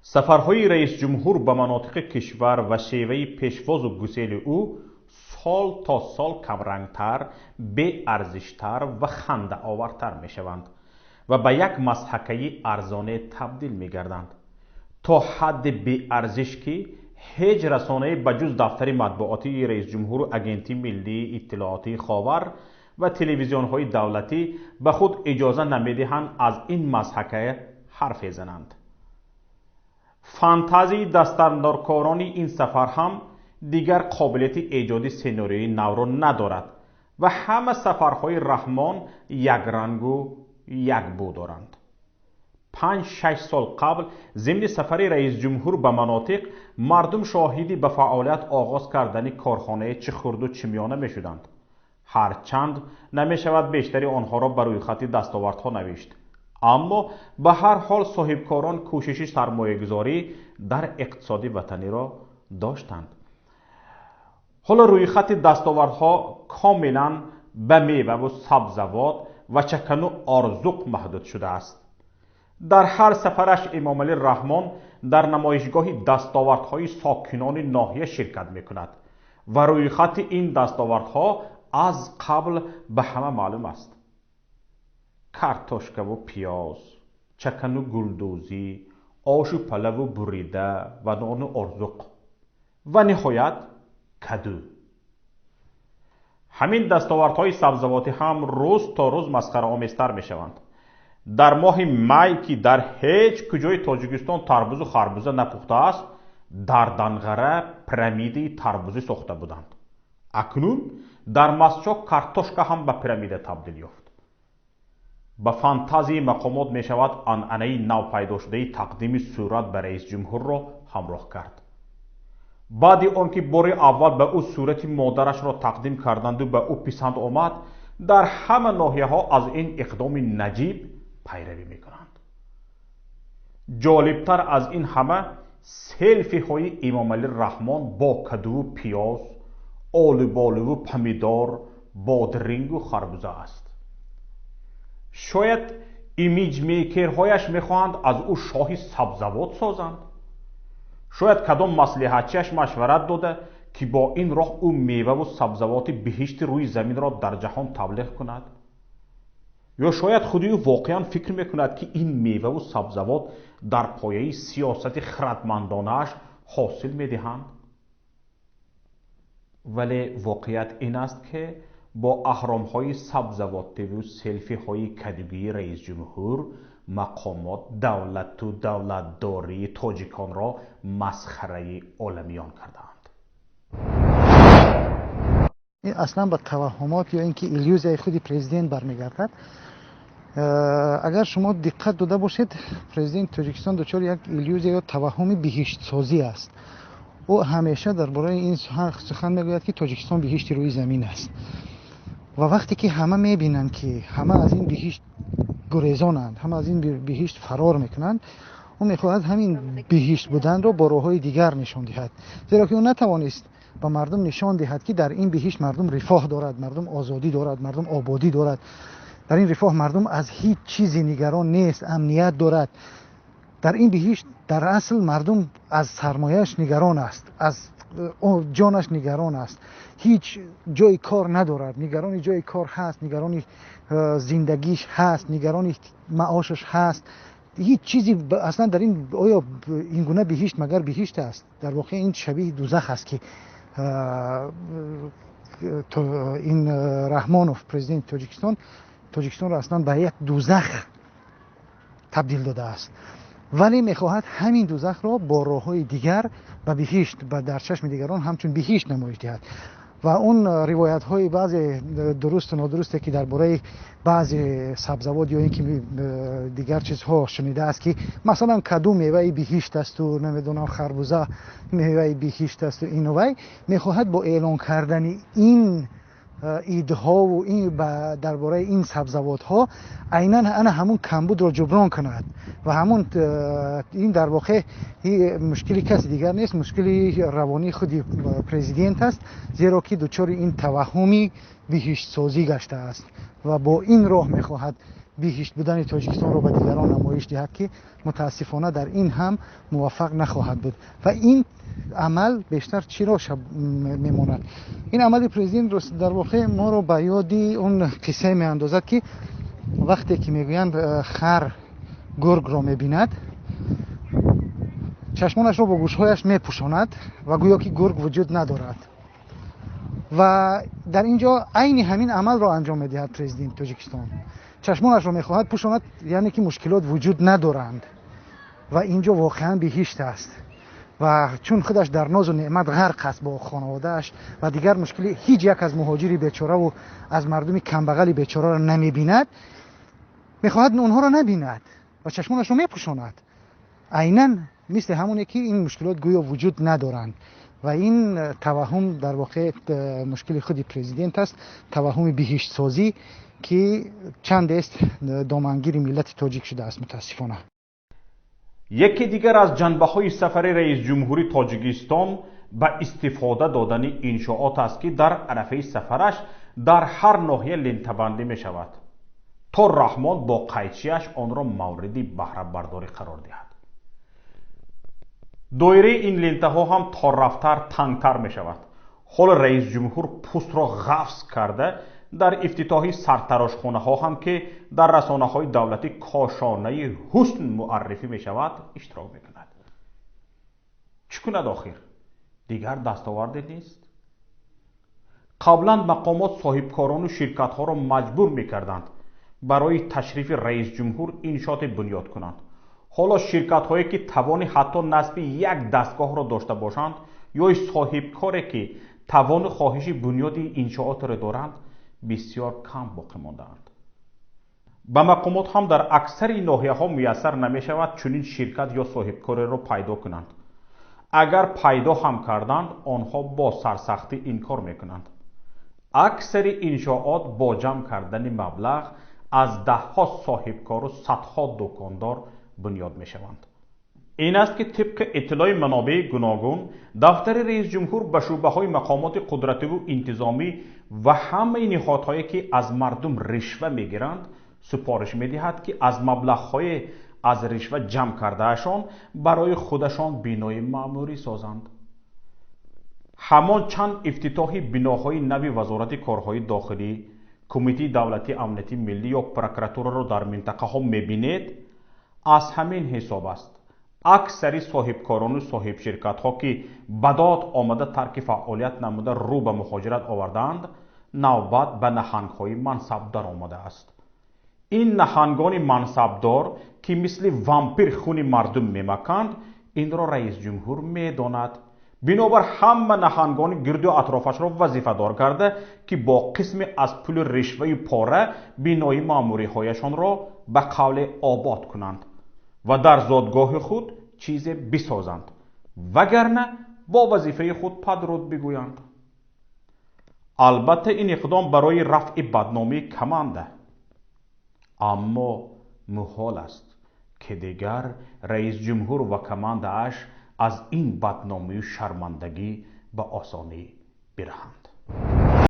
سفرهای رئیس جمهور به مناطق کشور و شیوه پیشواز و گسیل او سال تا سال کمرنگتر، بی ارزشتر و خنده آورتر می شوند و به یک مضحکه ارزانه تبدیل می گردند تا حد بی ارزش که هیچ رسانه بجز دفتر مطبوعاتی رئیس جمهور و اگنتی ملی اطلاعاتی خاور و تلویزیون های دولتی به خود اجازه نمیدهند از این مضحکه حرف زنند. فانتزی دستاندارکاران این سفر هم دیگر قابلیت ایجاد سناریوی نو را ندارد و همه سفرهای رحمان یک رنگ و یک بو دارند. 5-6 سال قبل ضمن سفر رئیس جمهور به مناطق مردم شاهدی به فعالیت آغاز کردن کارخانه چخرد و چمیانه می شدند. هرچند نمی شود بیشتری آنها را بر روی خط دستاوردها نوشت، اما به هر حال صاحبکاران کوشش سرمایه‌گذاری در اقتصاد وطنی را داشتند. حالا روی خط دستاوردها کاملا به میوه و سبزوات و چکن و آرزوق محدود شده است. در هر سفرش امام علی رحمان در نمایشگاه دستاوردهای ساکنان ناحیه شرکت میکند و روی خط این دستاوردها از قبل به همه معلوم است: کارتوشکا و پیاز، چکن و گلدوزی، آش و پلو و بریده و نان و آرزوق و نهایت کدو. همین دستاوردهای سبزواتی هم روز تا روز مسخره آمیزتر می شوند. در ماه می که در هیچ کجای تاجیکستان تربوز و خربوزه نپخته است، در دنغره پیرامیدی تربوزی ساخته بودند. اکنون در مسچاک کارتوشکا هم به پیرامیده تبدیل یافت. به فانتزی مقامات می شود عنعنه نو پیدا شده تقدیم صورت به رئیس جمهور را همراه کرد. بعد آنکه بار اول به او صورت مادرش را تقدیم کردند و به او پسند آمد، در همه ناحیه ها از این اقدام نجیب پیروی می کنند. جالبتر از این همه سلفی های امام علی رحمان با کدو و پیاز، آلو بالو و پمیدار، بادرنگ و خربوزه است. شاید ایمیج میکرهایش میخواهند از او شاه سبزوات سازند. شاید کدام مصلحتچیش مشورت داده که با این راه او میوه و سبزوات بهشت روی زمین را در جهان تبلیغ کند. یا شاید خودی او واقعا فکر میکند که این میوه و سبزوات در پایه سیاست خردمندانه‌اش حاصل میدهند. ولی واقعیت این است که با اهرام‌های سبزواتی و سلفی‌های کدوگی رئیس جمهور، مقامات دولت و دولتداری تاجیکان را مسخره عالمیان کردند. این اصلا به توهمات یا اینکه ایلیوزیای خودی پرزیدنت برمیگردد. اگر شما دقت داده باشید، پرزیدنت تاجیکستان دچار یک ایلیوزی یا توهم بهشت سازی است. او همیشه درباره این سخن میگوید که تاجیکستان بهشت روی زمین است و وقتی که همه میبینند که همه از این بهشت گریزانند، همه از این بهشت فرار میکنند، او میخواهد همین بهشت بودن را با راههای دیگر نشان دهد، زیرا که او نتوانست به مردم نشان دهد که در این بهشت مردم رفاه دارد، مردم آزادی دارد، مردم آبادی دارد. در این رفاه مردم از هیچ چیزی نگران نیست، امنیت دارد. در این بهشت در اصل مردم از سرمایهش نگران است، از جانش نگران است، هیچ جای کار ندارد، نگرانی جای کار هست، نگرانی زندگیش هست، نگرانی معاشش هست. هیچ چیزی اصلا در این، آیا این گونه بهشت مگر بهشت است؟ در واقع این شبیه دوزخ است که این رحمانوف پرزیدنت تاجیکستان را اصلا به یک دوزخ تبدیل داده است، ولی میخواهد همین دوزخ را با راههای دیگر به بهشت و در چشم دیگران همچون بهشت نمایش دهد. و اون روایت های بعض درست و نادرسته که درباره بعض سبزوات یا اینکه دیگر چیزها شنیده است که مثلا کدو میوه بهشت است و نمیدونم خربوزه میوه بهشت است و اینوای، میخواهد با اعلان کردن این ایدها و این درباره این سبزوات ها عیناً انا همون کمبود را جبران کند و همون این در واقع مشکلی کسی دیگر نیست، مشکلی روانی خودی پرزیدنت است، زیرا که دچار این توهمی بهشت سازی گشته است و با این راه میخواهد بیهشت بودن تاجیکستان رو به دیگران نمایش دهد که متاسفانه در این هم موفق نخواهد بود و این عمل بیشتر چرا میماند؟ این عمل پرزیدنت در واقع ما رو به یادی اون قصه میاندازد که وقتی که میگویند خر گرگ را میبیند چشمانش را با گوشهایش میپوشاند و گویا که گرگ وجود ندارد و در اینجا عین همین عمل را انجام میدهد پرزیدنت تاجیکستان. چشمانش را میخواهد پوشاند، یعنی که مشکلات وجود ندارند و اینجا واقعا بهشت است و چون خودش در ناز و نعمت غرق است با خانواده‌اش و دیگر مشکلی هیچ یک از مهاجری بیچاره و از مردم کمبغل بیچاره را نمیبیند، میخواهد اونها را نبیند و چشمانش را میپوشاند، عیناً مثل همونه که این مشکلات گویا وجود ندارند و این توهم در واقع مشکل خود پرزیدنت است، توهم بهشت سازی که چند است دامنگیر ملت تاجیک شده است متاسفانه. یکی دیگر از جنبه‌های سفر رئیس جمهوری تاجیکستان به استفاده دادن انشاءات است که در عرفه سفرش در هر ناحیه لنته‌بندی می شود تا رحمان با قیچیش آن را مورد بهره برداری قرار دهد. دایره این لنته ها هم تا رفتر تنگتر می شود. حال رئیس جمهور پوست را قفس کرده در افتتاحی سرتراشخانه ها هم که در رسانه های دولتی کاشانه حسن معرفی می شود اشتراک می کند. چی کند آخر؟ دیگر دستاوردی نیست؟ قبلا مقامات صاحبکاران و شرکت ها را مجبور می کردند برای تشریف رئیس جمهور انشاءات بنیاد کنند. حالا شرکت هایی که توان حتی نصب یک دستگاه را داشته باشند یا صاحبکاری که توان خواهش بنیاد انشاءات را دارند بسیار کم باقی مانده‌اند. به مقامات هم در اکثر ناحیه ها میسر نمی شود چنین شرکت یا صاحبکاری را پیدا کنند. اگر پیدا هم کردند آنها با سرسختی انکار میکنند. اکثر انشاءات با جمع کردن مبلغ از دهها صاحبکار و صدها دکاندار بنیاد می شوند. این است که طبق اطلاع منابع گوناگون دفتر رئیس جمهور به شعبه های مقامات قدرتی و انتظامی و همه نهادهایی که از مردم رشوه می گیرند سپارش می دهد که از مبلغ های از رشوه جمع کرده اشان برای خودشان بینای معموری سازند. همان چند افتتاحی بناهای نوی وزارت کارهای داخلی، کمیته دولتی امنیتی ملی یا پروکراتور را در منطقه ها می بینید از همین حساب است. اکثری صاحبکاران و صاحب شرکت ها که بدات آمده ترک فعالیت نموده رو به مهاجرت آوردند نوبت به نهنگ های منصبدار آمده است. این نهنگان منصبدار که مثل وامپیر خون مردم میمکند این را رئیس جمهور میداند. بنابر همه نهنگان گرد و اطرافش را وظیفه دار کرده که با قسم از پول رشوه پاره بینای ماموری هایشان را به قول آباد کنند و در زادگاه خود چیز بسازند وگرنه با وظیفه خود پدرود بگویند. البته این اقدام برای رفع بدنامی کمانده، اما محال است که دیگر رئیس جمهور و کمانده اش از این بدنامی و شرمندگی به آسانی برهند.